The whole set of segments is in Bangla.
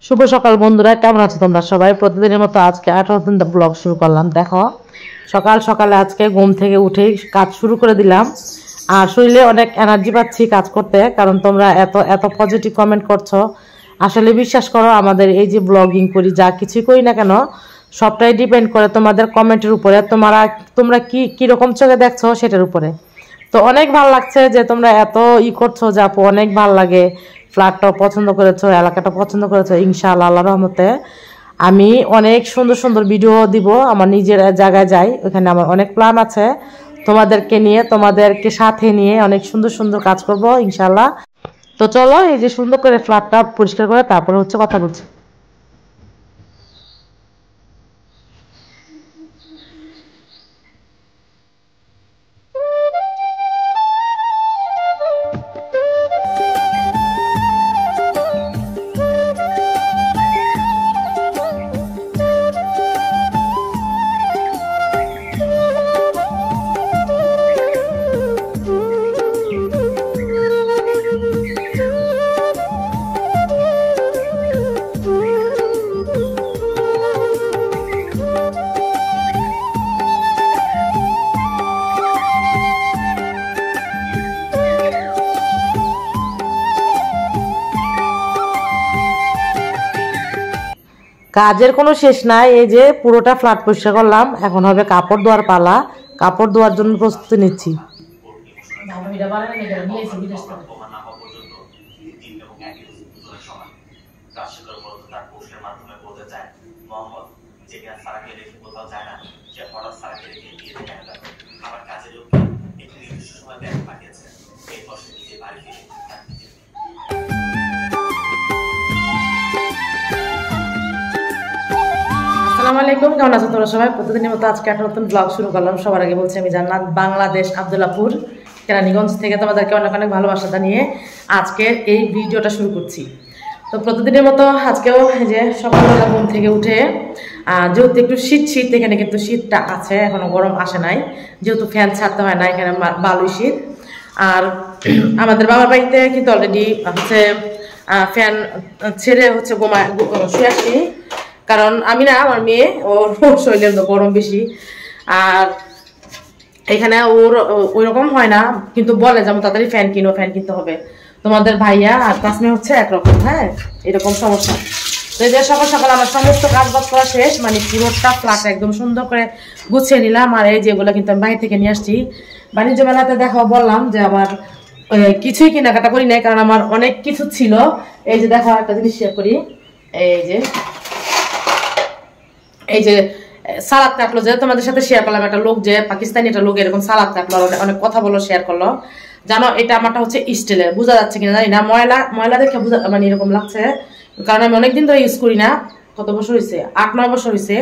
শুভ সকাল বন্ধুরা, কেমন আছো তোমরা সবাই? প্রতিদিনের মতো আজকে 18 দিন ব্লগ শুরু করলাম। দেখো সকাল সকালে আজকে ঘুম থেকে উঠে কাজ শুরু করে দিলাম। আর শরীরে অনেক এনার্জি পাচ্ছি কাজ করতে, কারণ তোমরা এত এত পজিটিভ কমেন্ট করছো। আসলে বিশ্বাস করো, আমাদের এই যে ব্লগিং করি, যা কিছুই করি না কেন, সবটাই ডিপেন্ড করে তোমাদের কমেন্টের উপরে। তোমরা কীরকম চোখে দেখছো সেটার উপরে। তো অনেক ভালো লাগছে যে তোমরা এত করছো, যে আপু অনেক ভালো লাগে, ফ্ল্যাটটাও পছন্দ করেছো, এলাকাটা পছন্দ করেছো। ইনশাআল্লাহ আল্লাহর রহমতে আমি অনেক সুন্দর সুন্দর ভিডিও দিব। আমার নিজের জায়গায় যাই, ওখানে আমার অনেক প্ল্যান আছে তোমাদেরকে নিয়ে, তোমাদেরকে সাথে নিয়ে অনেক সুন্দর সুন্দর কাজ করব ইনশাআল্লাহ। তো চলো, এই যে সুন্দর করে ফ্ল্যাটটা পরিষ্কার করে তারপরে কথা বলছি। কাজের কোনো শেষ নাই। এই যে পুরোটা ফ্ল্যাট পরিষ্কার করলাম, এখন হবে কাপড় ধোয়ার পালা। কাপড় ধোয়ার জন্য প্রস্তুতি নিচ্ছি। আসসালামু আলাইকুম, কেমন আছো তোমরা সবাই? প্রতিদিনের মতো আজকে একটা নতুন ব্লগ শুরু করলাম। সবার আগে বলছি আমি জান্নাত, বাংলাদেশ, আব্দুল্লাহপুর, কেরানীগঞ্জ থেকে তোমাদেরকে অনেক অনেক ভালোবাসা জানিয়ে আজকের এই ভিডিওটা শুরু করছি। তো প্রতিদিনের মতো আজকেও যে সকালবেলা ঘুম থেকে উঠে, যেহেতু একটু শীত এখানে কিন্তু শীতটা আছে, এখনো গরম আসে নাই, যেহেতু ফ্যান ছাড়তে হয় না, এখানে ভালোই শীত। আর আমাদের বাবার বাড়িতে কিন্তু অলরেডি হচ্ছে ফ্যান ছেড়ে শুয়ে আসি, কারণ আমি না, আমার মেয়ে, ওর শরীরের গরম বেশি। আর এখানে ওই রকম হয় না, কিন্তু বলে যেমন তাড়াতাড়ি ফ্যান কিনতে হবে। তোমাদের ভাইয়া আর কাশ্মীর হচ্ছে একরকম, হ্যাঁ, এরকম সমস্যা। তো এই যে সকাল সকাল আমার সমস্ত কাজ বাজ করা শেষ, মানে পুরোটা ফ্ল্যাট একদম সুন্দর করে গুছিয়ে নিলাম। আর এই যেগুলো কিন্তু আমি বাইরে থেকে নিয়ে আসছি বাণিজ্য মেলাতে। দেখো বললাম যে আমার কিছুই কেনাকাটা করি নাই, কারণ আমার অনেক কিছু ছিল। এই যে দেখো একটা জিনিস শেয়ার করি, এই যে সালাদ কাটলো, যে তোমাদের সাথে শেয়ার করলাম, একটা লোক, যে পাকিস্তানি একটা লোক এরকম সালাদ কাটলো, অনেক কথা বললো, শেয়ার করলো। জানো এটা আমারটা হচ্ছে স্টিলের, বোঝা যাচ্ছে কিনা জানি না, ময়লা দেখে মানে এরকম লাগছে, কারণ আমি অনেকদিন ধরে ইউজ করি না। কত বছর হয়েছে? 8-9 বছর হয়েছে।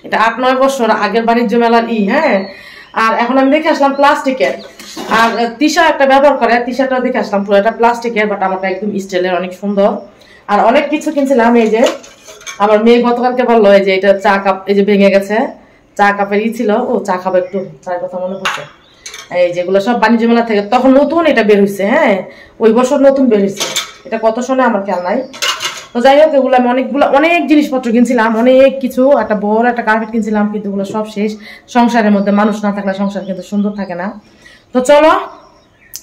এটা 8-9 বছর আগের বাণিজ্য মেলার হ্যাঁ। আর এখন আমি দেখে আসলাম প্লাস্টিকের। আর তিশা একটা ব্যবহার করে, তিশাটা দেখে আসলাম পুরো এটা প্লাস্টিকের, বাট আমারটা একদম স্টিলের, অনেক সুন্দর। আর অনেক কিছু কিনছিলাম। এই যে আমার মেয়ে গতকালকে বললো এই যে এটা চা কাপ, এই যে ভেঙে গেছে, চা কাপের ছিল, ও চা খাবে, একটু চায়ের কথা মনে পড়ছে। এই যেগুলো সব বাণিজ্য মেলা থেকে তখন নতুন এটা বের হয়েছে, হ্যাঁ, ওই বছর নতুন বের হয়েছে। এটা কত শোনে আমার খেয়াল নাই। তো যাই হোক, এগুলো আমি অনেক জিনিসপত্র কিনছিলাম, অনেক কিছু, একটা বড় একটা কার্পেট কিনছিলাম, কিন্তু এগুলো সব শেষ। সংসারের মধ্যে মানুষ না থাকলে সংসার কিন্তু সুন্দর থাকে না। তো চলো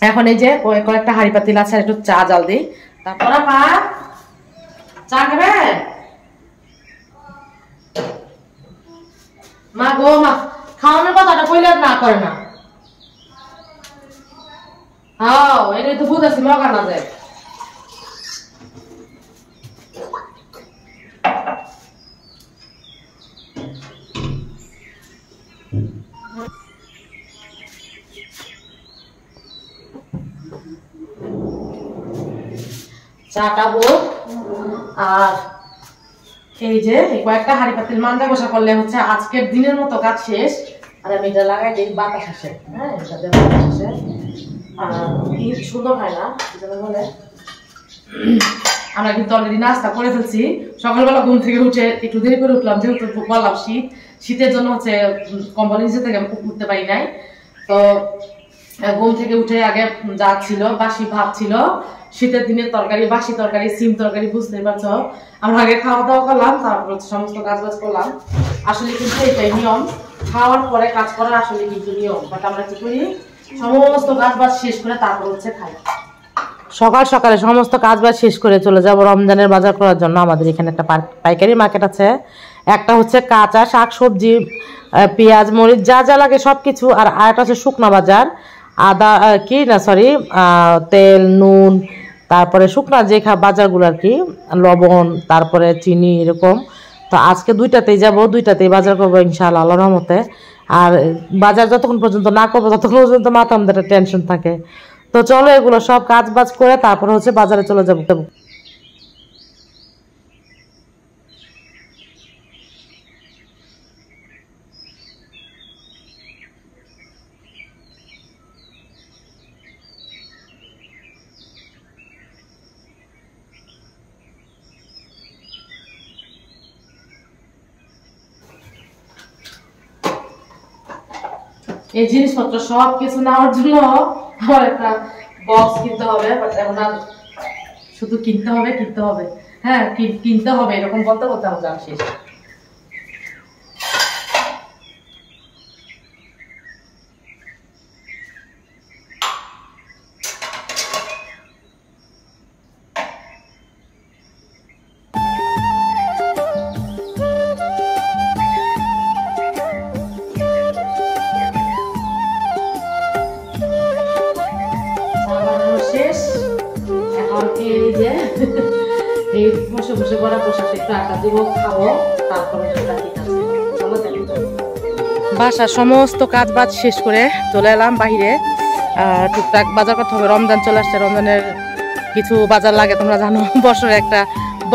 এখন এই যে কয়েকটা হাঁড়ি পাতিল আছে, একটু চা জাল দিই। তারপর চা খাবে? মা গো, মা খাওয়ানোর কথাটা কইলে না করে না। হ্যাঁ, এটা তো বুঝাচ্ছি, মগা না যায়। চা খাবো। আর এই যে কয়েকটা হাঁড়ি পাতিল মাঞ্জা কষা করলে হচ্ছে আজকের দিনের মতো কাজ শেষ। আর আমি এটা লাগাই দিই বাতাস আসে, হ্যাঁ, এটা বাতাস আসে। আর সুন্দর হয় না বলে। আমরা কিন্তু অলরেডি নাস্তা করে ফেলছি। সকালবেলা ঘুম থেকে উঠে একটু দেরি করে উঠলাম, যেহেতু বললাম শীতের জন্য হচ্ছে কম্বল নিচে থেকে উঠতে পারি নাই। তো ঘুম থেকে উঠে আগে যা ছিল বাসি ভাত ছিল, শীতের দিনের তরকারি, বাসি তরকারি, সিম তরকারি, বুঝতেই পারছো। আমরা আগে খাওয়া দাওয়া করলাম, তারপর সমস্ত কাজ বাজ করলাম। আসলে কিন্তু এটাই নিয়ম, খাওয়ার পরে কাজ করার আসলে কিন্তু নিয়ম। বাট আমরা কি করি, সমস্ত কাজ বাজ শেষ করে তারপর হচ্ছে খাই। সকাল সকালে সমস্ত কাজ বাজ শেষ করে চলে যাবো রমজানের বাজার করার জন্য। আমাদের এখানে একটা পাইকারি মার্কেট আছে, একটা হচ্ছে কাঁচা শাক সবজি, পেঁয়াজ মরিচ যা যা লাগে সব কিছু, আর আরেকটা হচ্ছে শুকনা বাজার, আদা কি না সরি তেল নুন, তারপরে শুকনা যে বাজারগুলো আর কি, লবণ, তারপরে চিনি, এরকম। তো আজকে দুইটাতেই যাব, দুইটাতেই বাজার করবো ইনশাআল্লাহ আল্লাহর রহমতে। আর বাজার যতক্ষণ পর্যন্ত না করবো ততক্ষণ পর্যন্ত মাথা আমাদের একটা টেনশন থাকে। তো চলো এগুলো সব কাজ বাজ করে তারপর হচ্ছে বাজারে চলে যাবো। এই জিনিসপত্র সব কিছু নেওয়ার জন্য আমার একটা বক্স কিনতে হবে। বাট এখন আর শুধু কিনতে হবে, হ্যাঁ কিনতে হবে, এরকম বলতে বলতে আমার যান শেষ। শেষ এখন এই যে এই বসে বসে বড় পোশাকটা একটু আটা দিব, খাবো, তারপরে বাসার সমস্ত কাজ বাজ শেষ করে চলে এলাম বাহিরে। টুকটাক বাজার করতে হবে, রমজান চলে আসছে, রমজানের কিছু বাজার লাগে তোমরা জানো।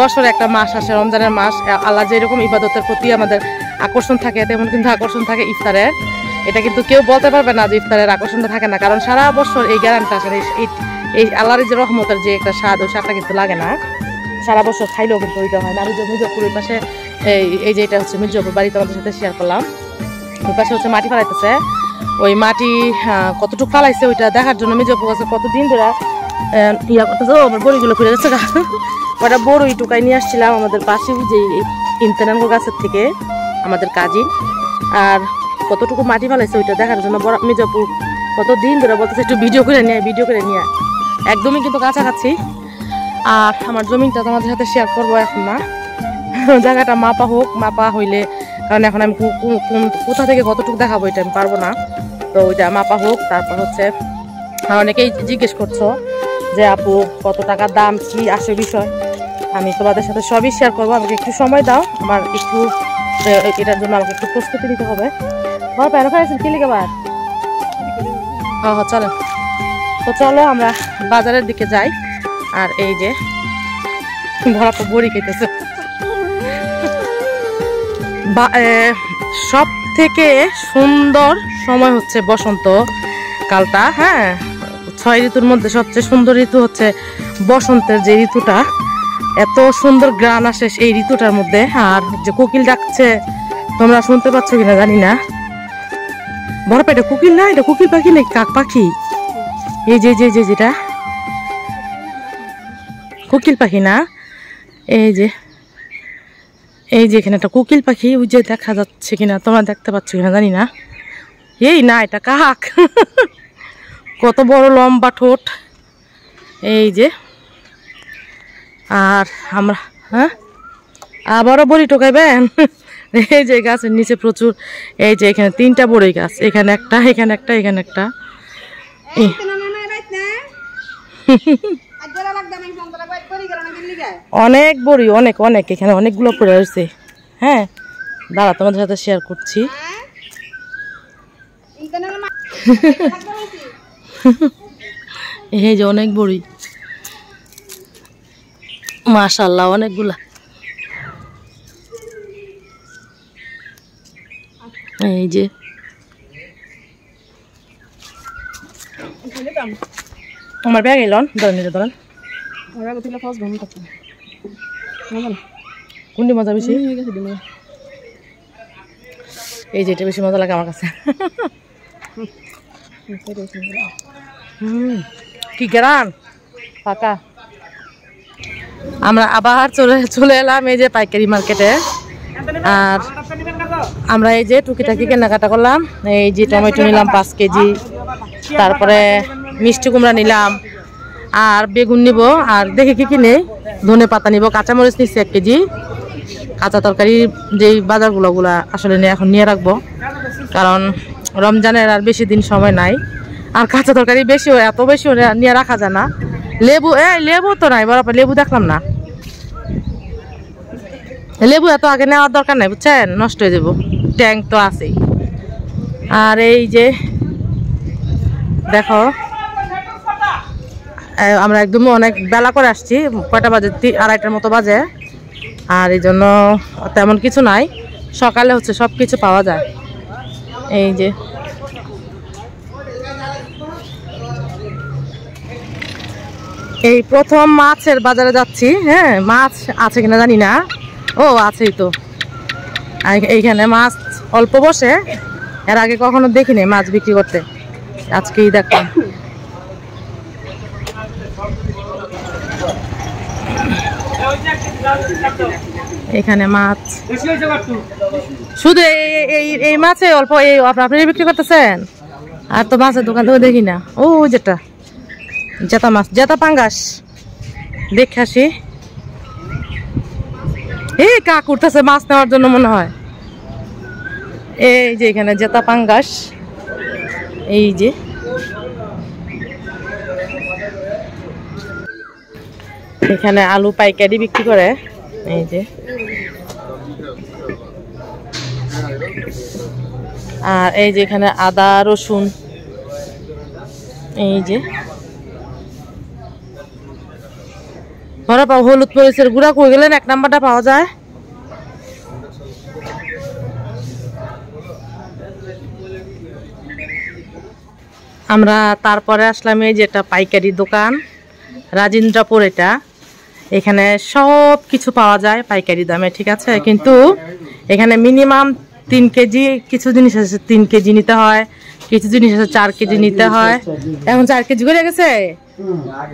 বছরে একটা মাস আসে, রমজানের মাস। আল্লাহ যেরকম ইবাদতের প্রতি আমাদের আকর্ষণ থাকে, তেমন কিন্তু আকর্ষণ থাকে ইফতারের। এটা কিন্তু কেউ বলতে পারবে না যে ইফতারের আকর্ষণটা থাকে না, কারণ সারা বছর এই গ্যারান্টি আসে, এই আল্লাহর যে রহমতের যে একটা স্বাদ, ওই স্বাদটা কিন্তু লাগে না সারা বছর খাইলেও, কিন্তু ওইটা হয় না। আর মির্জাপুরের পাশে এই যে এটা হচ্ছে মির্জাপুর বাড়ি, তোমাদের সাথে শেয়ার করলাম। ওই পাশে হচ্ছে মাটি ফালাইতেছে, ওই মাটি কতটুকু ফালাইছে ওইটা দেখার জন্য মির্জাপুর কাছে কতদিন ধরে ইয়া করতেছে। আমার বড়িগুলো ফিরে যাচ্ছে, ওটা বড়ই টুকাই নিয়ে আসছিলাম আমাদের পাশে যে ইমতেনানগো গাছের থেকে, আমাদের কাজিন। আর কতটুকু মাটি ফালাইছে ওইটা দেখার জন্য মির্জাপুর কতদিন ধরে বলতেছে একটু ভিডিও করে নিয়ে। একদমই কিন্তু কাছাকাছি। আর আমার জমিনটা তোমাদের সাথে শেয়ার করবো এখন না, জায়গাটা মাপা হোক, মাপা হইলে, কারণ এখন আমি কোথা থেকে কতটুকু দেখাবো এটা আমি পারবো না। তো ওইটা মাপা হোক, তারপর হচ্ছে অনেকেই জিজ্ঞেস করছো যে আপু কত টাকার দাম কি আসে বিষয়, আমি তোমাদের সাথে সবই শেয়ার করবো। আমাকে একটু সময় দাও, আমার একটু এটার জন্য আমাকে একটু প্রস্তুতি নিতে হবে। প্যারো খাইছেন কি লিখে বার? হ্যাঁ চলো, তো চলো আমরা বাজারের দিকে যাই। আর এই যে ভরা বড়ি খেতেছে। সব থেকে সুন্দর সময় হচ্ছে বসন্ত কালটা, হ্যাঁ 6 ঋতুর মধ্যে সবচেয়ে সুন্দর ঋতু হচ্ছে বসন্তের যে ঋতুটা, এত সুন্দর গ্রান আসে এই ঋতুটার মধ্যে। আর যে কোকিল ডাকছে তোমরা শুনতে পাচ্ছ কিনা জানি না, বড় পেটে কোকিল না, এটা কোকিল পাখি নাকি কাক পাখি? এই যে যেটা কোকিল পাখি না, এই যে এখানে একটা কোকিল পাখি, ওই যে দেখা যাচ্ছে কিনা, তোমরা দেখতে পাচ্ছ কিনা জানি না। এই না, এটা কাক। কত বড় লম্বা ঠোঁট, এই যে। আর আমরা আবারও বড়ি টোকাইবেন। এই যে গাছের নিচে প্রচুর, এই যে এখানে 3টা বড়ই গাছ, এখানে একটা, এখানে একটা, এখানে একটা। অনেক বড়ি, অনেক অনেক, এখানে অনেকগুলো পড়ে আসছে। হ্যাঁ দাঁড়া তোমাদের সাথে শেয়ার করছি। এই যে অনেক বড়ি, মাশাআল্লাহ অনেকগুলা। এই যে আমার ব্যাগ এলন ধরেন কোনটি মজা বেশি? এই যে এটা বেশি মজা লাগে আমার কাছে। কি গ্রান ফাঁকা। আমরা আবার চলে এলাম এই যে পাইকারি মার্কেটে। আর আমরা এই যে টুকিটাকি কেনাকাটা করলাম। এই যে টমেটো নিলাম 5 কেজি, তারপরে মিষ্টি কুমড়া নিলাম, আর বেগুন নিব, আর দেখে কি নেই, ধনে পাতা নিব, কাঁচামরিচ নিচ্ছি 1 কেজি। কাঁচা তরকারি যেই বাজারগুলো আসলে এখন নিয়ে রাখবো, কারণ রমজানের আর বেশি দিন সময় নাই। আর কাঁচা তরকারি বেশি এত বেশি নিয়ে রাখা যায় না। লেবু লেবু তো নাই, বরাবর লেবু দেখলাম না। লেবু এত আগে নেওয়ার দরকার নাই, বুঝছেন, নষ্ট হয়ে যাবো, ট্যাঙ্ক তো আছেই। আর এই যে দেখো আমরা একদম অনেক বেলা করে আসছি, কয়টা বাজে, 2:30টার মতো বাজে। আর এই জন্য তেমন কিছু নাই, সকালে হচ্ছে সব কিছু পাওয়া যায়। এই যে এই প্রথম মাছের বাজারে যাচ্ছি। হ্যাঁ, মাছ আছে কিনা জানি না। ও আছেই তো, এইখানে মাছ অল্প বসে, এর আগে কখনো দেখিনি মাছ বিক্রি করতে, আজকেই দেখলাম। এখানে মাছ শুধু এই মাছে অল্প, এই আপনি বিক্রি করতেছেন। আর তো মাছের দোকান তো দেখি না। ও যেটা জেতা মাছ, জেতা পাঙ্গাস দেখে আসি। এই কাক উঠতেছে মাছ নেওয়ার জন্য মনে হয়। এই যে এখানে জেতা পাঙ্গাস, এই যে এখানে আলু পাইকারি বিক্রি করে। এই যে আর এই যে এখানে আদা রসুন, এই যে ধরা পাও হলুদ মরিচের গুঁড়া কই গেলেন, 1 নাম্বারটা পাওয়া যায়। আমরা তারপরে আসলাম এই যেটা পাইকারি দোকান রাজেন্দ্রপুর। এখানে সব কিছু পাওয়া যায় পাইকারি দামে, ঠিক আছে, কিন্তু এখানে মিনিমাম 3 কেজি, কিছু জিনিস আছে 3 কেজি নিতে হয়, কিছু জিনিস আছে 4 কেজি নিতে হয়। এখন 4 কেজি করে গেছে,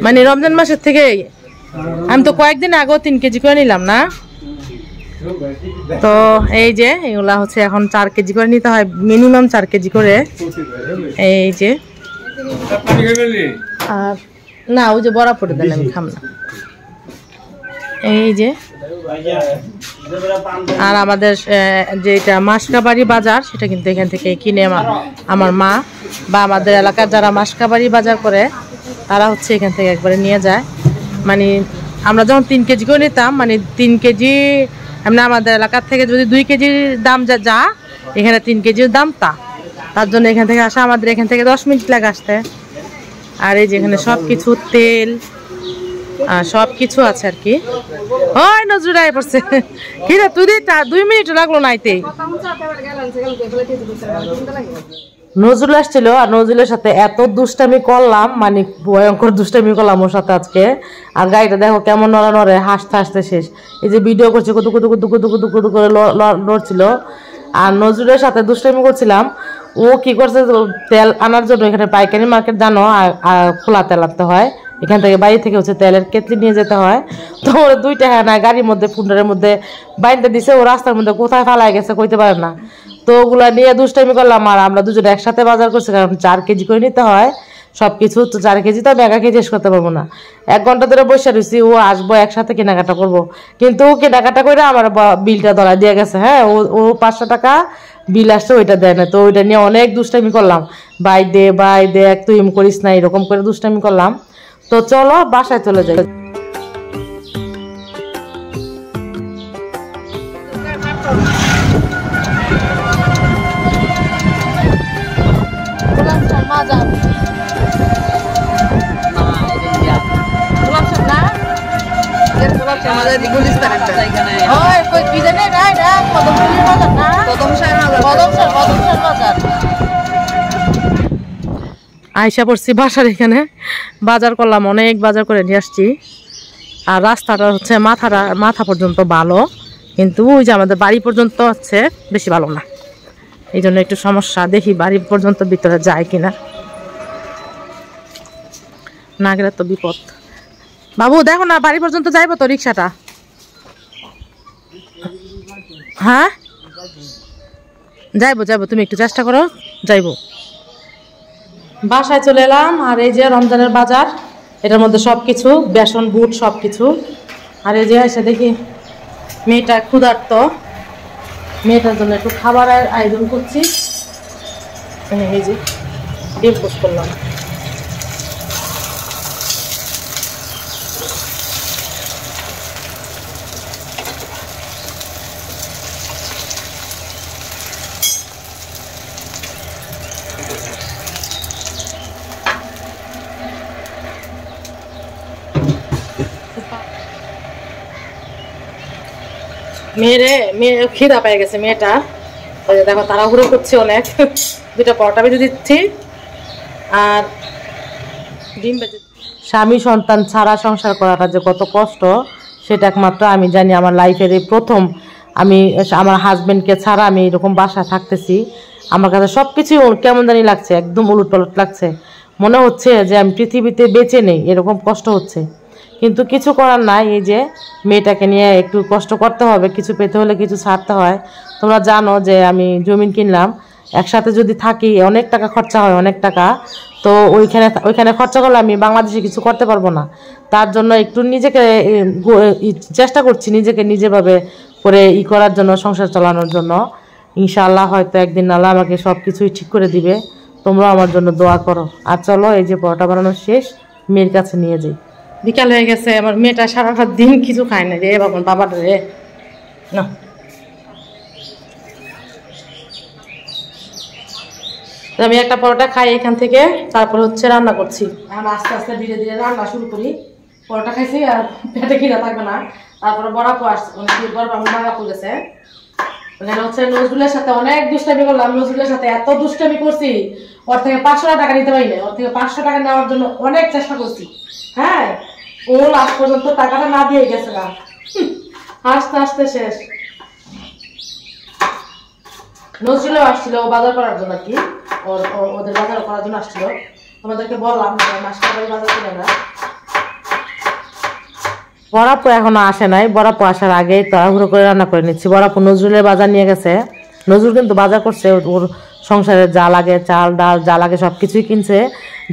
মানে রমজান মাসের থেকে। আমি তো কয়েকদিন আগেও 3 কেজি করে নিলাম না। তো এই যে এগুলা হচ্ছে এখন 4 কেজি করে নিতে হয়, মিনিমাম 4 কেজি করে। এই যে আর না, ওই যে বড়া পড়ে দেন, আমি খাম না। এই যে আর আমাদের যেটা মাসকাবাড়ি বাজার, সেটা কিন্তু এখান থেকে কিনে আমার মা বা আমাদের এলাকার যারা মাসকাবাড়ি বাজার করে, তারা হচ্ছে এখান থেকে একবারে নিয়ে যায়। মানে আমরা যখন 3 কেজি করে নিতাম, মানে 3 কেজি এমনি আমাদের এলাকার থেকে যদি 2 কেজির দাম যা এখানে 3 কেজির দাম তার জন্য এখান থেকে আসা। আমাদের এখান থেকে 10 মিনিট লাগে আসতে। আর এই যে এখানে সব কিছু তেল সব কিছু আছে আর কি। ওই নজরুল আয় পড়ছে, কি রে তুই 2 মিনিট লাগলো নাইতে। নজরুল আসছিল, আর নজরুলের সাথে এত দুষ্টামি করলাম, মানে ভয়ঙ্কর দুষ্টামি করলাম ওর সাথে আজকে। আর গাড়িটা দেখো কেমন নড়া নড়ে, হাসতে হাসতে শেষ। এই যে ভিডিও করছে, কুতু কুতু কুতু কুতু কুতু কুতু করে লড়ছিল। আর নজরুলের সাথে দুষ্টামি করছিলাম। ও কি করছে, তেল আনার জন্য এখানে পাইকারি মার্কেট জানো, আর খোলা তেল আনতে হয়। এখান থেকে বাড়ি থেকে হচ্ছে তেলের কেতলি নিয়ে যেতে হয়। তো ওর 2 টাকা না গাড়ির মধ্যে ফুন্ডারের মধ্যে বাইন্দা দিছে, ও রাস্তার মধ্যে কোথায় ফালাই গেছে কইতে পারে না। তো ওগুলা নিয়ে দুষ্টামি করলাম। আর আমরা দুজন একসাথে বাজার করছি, কারণ 4 কেজি করে নিতে হয় সবকিছু। তো 4 কেজি তো আমি একা কেজি শেষ করতে পারবো না। 1 ঘন্টা ধরে বসে রয়েছি, ও আসবো একসাথে কেনাকাটা করবো। কিন্তু কেনাকাটা করে আমার বিলটা ধরা দিয়ে গেছে। হ্যাঁ, ও 500 টাকা বিল আসছে, ওইটা দেয় না। তো ওইটা নিয়ে অনেক দুষ্টামি করলাম, বাই দে তুই করিস না, এরকম করে দুষ্টামি করলাম। তো চলো বাসায় চলে যাই। আইসা পড়ছি বাসার এখানে, বাজার করলাম, অনেক বাজার করে নিয়ে আসছি। আর রাস্তাটা হচ্ছে মাথা পর্যন্ত ভালো, কিন্তু ওই যে আমাদের বাড়ি পর্যন্ত হচ্ছে বেশি ভালো না। এই জন্য একটু সমস্যা, দেখি বাড়ি পর্যন্ত ভিতরে যায় কিনা। না গেলে তো বিপদ। বাবু দেখো না বাড়ি পর্যন্ত যাইবো তো রিক্সাটা? হ্যাঁ যাইবো যাইবো, তুমি একটু চেষ্টা করো, যাইবো। বাসায় চলে এলাম, আর এই যে রমজানের বাজার, এটার মধ্যে সব কিছু, বেসন বুট সব কিছু। আর এই যে এসে দেখি মেয়েটা ক্ষুধার্ত, মেয়েটার জন্য একটু খাবারের আয়োজন করছি। এই যে ডিম পোস্ট করলাম। মেয়ে খিদা পেয়ে গেছে মেয়েটা, ওই যে দেখো তাড়াহুড়ো করছে অনেক। দুটো পরোটা ভেজে দিচ্ছি আর ডিম ভেজে। স্বামী সন্তান ছাড়া সংসার করাটা যে কত কষ্ট সেটা একমাত্র আমি জানি। আমার লাইফের এই প্রথম আমি আমার হাজবেন্ডকে ছাড়া আমি এরকম বাসায় থাকতেছি। আমার কাছে সব কিছু কেমন জানি লাগছে, একদম উলট পালট লাগছে, মনে হচ্ছে যে আমি পৃথিবীতে বেঁচে নেই, এরকম কষ্ট হচ্ছে। কিন্তু কিছু করার নাই, এই যে মেয়েটাকে নিয়ে একটু কষ্ট করতে হবে, কিছু পেতে হলে কিছু ছাড়তে হয়। তোমরা জানো যে আমি জমিন কিনলাম, একসাথে যদি থাকি অনেক টাকা খরচা হয়, অনেক টাকা। তো ওইখানে খরচা করলে আমি বাংলাদেশে কিছু করতে পারবো না। তার জন্য একটু নিজেকে চেষ্টা করছি, নিজেকে নিজেভাবে করে করার জন্য, সংসার চালানোর জন্য। ইনশাআল্লাহ হয়তো একদিন আল্লাহ আমাকে সব কিছুই ঠিক করে দিবে। তোমরাও আমার জন্য দোয়া করো। আর চলো এই যে পরোটা বানানো শেষ, মেয়ের কাছে নিয়ে যাই। বিকাল হয়ে গেছে, আমার মেয়েটা সারাটা দিন কিছু খায় না রে বাবার রে। না আমি একটা পরোটা খাই এখান থেকে, তারপর হচ্ছে রান্না করছি। এখন আস্তে আস্তে ধীরে ধীরে রান্না শুরু করি। পরোটা খাইছি আর পেটে খিদা থাকবে না। তারপরে বড়াপু আসছে, বড়াপু গেছে। ওখানে হচ্ছে নজরুলের সাথে অনেক দুষ্টামি করলাম। নজরুলের সাথে এত দুষ্টামি করছি, ওর থেকে 500 টাকা নিতে পারি না। ওর থেকে 500 টাকা নেওয়ার জন্য অনেক চেষ্টা করছি। হ্যাঁ, ও লাস্ট পর্যন্ত টাকাটা না দিয়ে গেছে না, আস্তে আস্তে শেষ। নজরুলও আসছিল বাজার করার জন্য, কি ওদের বাজার করার জন্য আসছিল। তোমাদেরকে বললাম মাসকাবাড়ি বাজার করে না। বড়াপু এখনো আসে নাই, বড়াপু আসার আগেই তাড়াহুড়ো করে রান্না করে নিচ্ছি। বড়াপু নজরুলের বাজার নিয়ে গেছে। নজরুল কিন্তু বাজার করছে, ওর সংসারে যা লাগে, চাল ডাল যা লাগে সব কিছুই কিনছে।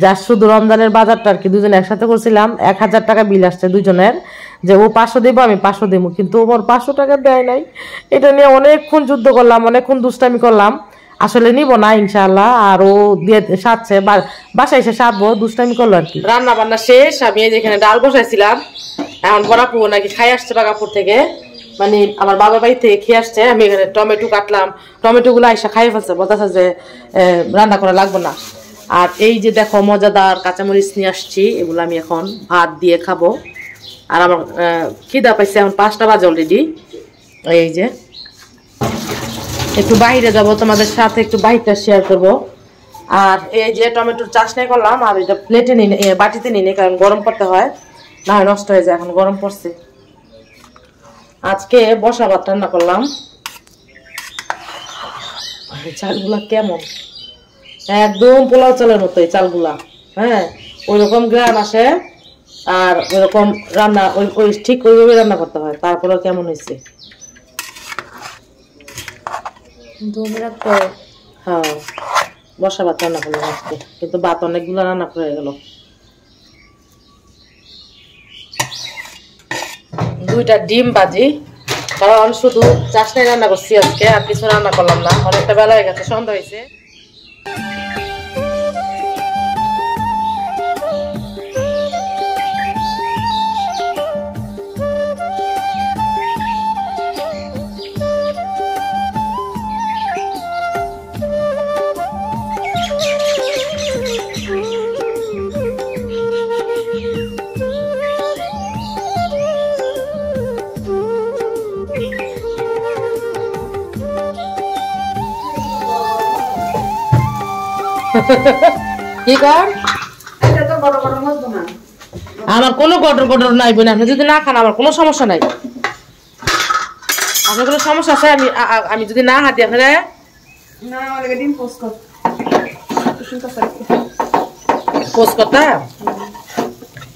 যা শুধু রমজানের বাজারটা আর কি দুজনে একসাথে করছিলাম। 1000 টাকা বিল আসছে দুজনের, যে ও 500 দেবো আমি 500 দেবো, কিন্তু ওর 500 টাকা দেয় নাই। এটা নিয়ে অনেকক্ষণ যুদ্ধ করলাম, অনেকক্ষণ দুষ্টামি করলাম। আসলে নিব না ইনশাআল্লাহ, আর ও দিয়ে সাজছে, বাসায় এসে সাজবো, দুষ্টামি করলো আর কি। রান্না বান্না শেষ, আমি এখানে ডাল বসাইছিলাম। এখন বড়াপু নাকি খাই আসছে বাগাপুর থেকে, মানে আমার বাবার বাড়ি থেকে খেয়ে আসছে। আমি এখানে টমেটো কাটলাম, টমেটো গুলো আইসা খাই ফেলছে, বলতেছে যে রান্না করা লাগবে না। আর এই যে দেখো মজাদার কাঁচামরিচ নিয়ে আসছি, এগুলো আমি এখন ভাত দিয়ে খাবো। আর আমার খিদা পাইছে, এখন 5টা বাজে অলরেডি। এই যে একটু বাইরে যাব, তোমাদের সাথে একটু বাইরটা শেয়ার করব। আর এই যে টমেটোর চাষনি করলাম, আর এটা প্লেটে নিই, বাটিতে নিই, কারণ গরম করতে হয়, না হয় নষ্ট হয়ে যায়। এখন গরম পড়ছে। আজকে বসা ভাত রান্না করলাম। চালগুলা কেমন, একদম পোলাও চালের মতো এই চালগুলা। হ্যাঁ, ওই রকম গ্রাম আসে, আর ওইরকম রান্না ওই ঠিক ওইভাবে রান্না করতে হয়। তারপরে কেমন হয়েছে, হ্যাঁ বসা ভাত রান্না করলাম আজকে, কিন্তু ভাত অনেকগুলো রান্না হয়ে গেল। 2টা ডিম ভাজি, কারণ শুধু চাষটাই রান্না করছি আজকে, আর কিছু রান্না করলাম না। অনেকটা বেলা হয়ে গেছে, সন্ধ্যা হয়েছে। কি কর, আমার কোনো গটর গটর নাই বোন। আপনি যদি না খান আমার কোনো সমস্যা নাই। আপনার কোনো সমস্যা আছে আমি যদি না হাতি আপনারা পোস্ট করতাম।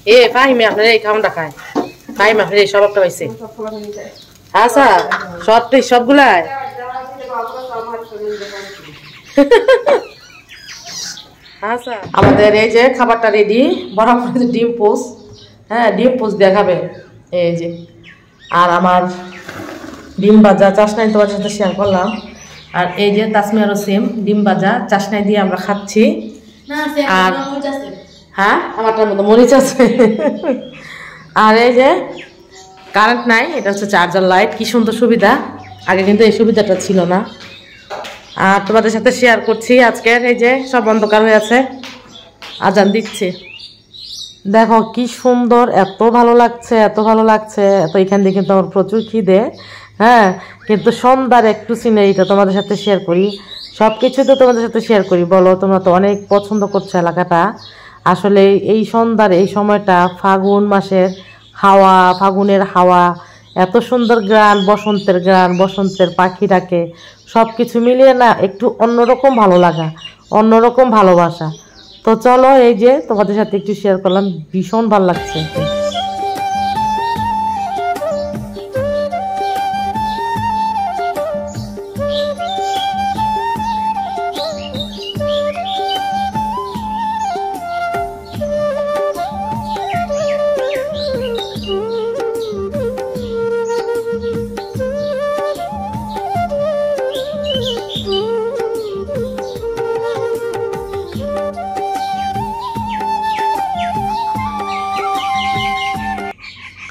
এ ফাহিমে আপনার এই খাওয়ানটা খায়, ফাহিম আপনার এই সব একটা পাইছে। আচ্ছা সবগুলাই আচ্ছা। আমাদের এই যে খাবারটা রেডি, বরাবর ডিম পোস্ট, হ্যাঁ ডিম পোস্ট দেখাবে এই যে। আর আমার ডিম ভাজা চাশনাই তোমার সাথে শেয়ার করলাম। আর এই যে তাসমিয়ারও সেম ডিম ভাজা চাশনাই দিয়ে আমরা খাচ্ছি। আর হ্যাঁ আমারটার মতো মরিচ আছে। আর এই যে কারেন্ট নাই, এটা হচ্ছে চার্জার লাইট, কি সুন্দর সুবিধা, আগে কিন্তু এই সুবিধাটা ছিল না। আর তোমাদের সাথে শেয়ার করছি আজকের এই যে সব অন্ধকার হয়ে আছে, আজান দিচ্ছে, দেখো কি সুন্দর, এত ভালো লাগছে এত ভালো লাগছে। তো এখান দিয়ে কিন্তু আমার প্রচুর খিদে, হ্যাঁ কিন্তু সন্ধ্যার একটু সিনারিটা তোমাদের সাথে শেয়ার করি, সব কিছু তো তোমাদের সাথে শেয়ার করি। বলো তোমরা তো অনেক পছন্দ করছো এলাকাটা। আসলে এই সন্ধ্যার এই সময়টা, ফাগুন মাসের হাওয়া, ফাগুনের হাওয়া, এত সুন্দর গান, বসন্তের গান, বসন্তের পাখি ডাকে, সব কিছু মিলিয়ে না একটু অন্যরকম ভালো লাগা, অন্যরকম ভালোবাসা। তো চলো এই যে তোমাদের সাথে একটু শেয়ার করলাম, ভীষণ ভালো লাগছে।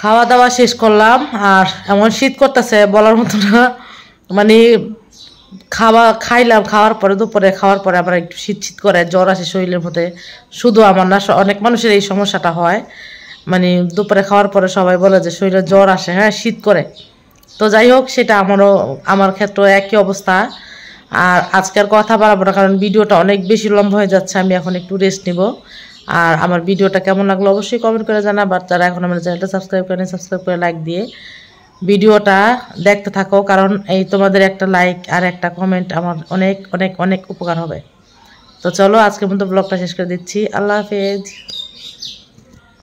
খাওয়া দাওয়া শেষ করলাম, আর এমন শীত করতেছে বলার মতো না, মানে খাইলাম, খাওয়ার পরে দুপুরে খাওয়ার পরে আবার একটু শীত শীত করে, জ্বর আসে শরীরের মধ্যে। শুধু আমার না, অনেক মানুষের এই সমস্যাটা হয়, মানে দুপুরে খাওয়ার পরে সবাই বলে যে শরীরে জ্বর আসে, হ্যাঁ শীত করে। তো যাই হোক, সেটা আমার ক্ষেত্রে একই অবস্থা। আর আজকের কথা বাড়াবো না, কারণ ভিডিওটা অনেক বেশি লম্বা হয়ে যাচ্ছে, আমি এখন একটু রেস্ট নিব। আর আমার ভিডিওটা কেমন লাগলো অবশ্যই কমেন্ট করে জানাবা। আর যারা এখন আমার চ্যানেলটা সাবস্ক্রাইব করেন, সাবস্ক্রাইব করে লাইক দিয়ে ভিডিওটা দেখতে থাকো, কারণ এই তোমাদের একটা লাইক আর একটা কমেন্ট আমার অনেক অনেক অনেক উপকার হবে। তো চলো আজকের মতো ব্লগটা শেষ করে দিচ্ছি, আল্লাহ হাফেজ।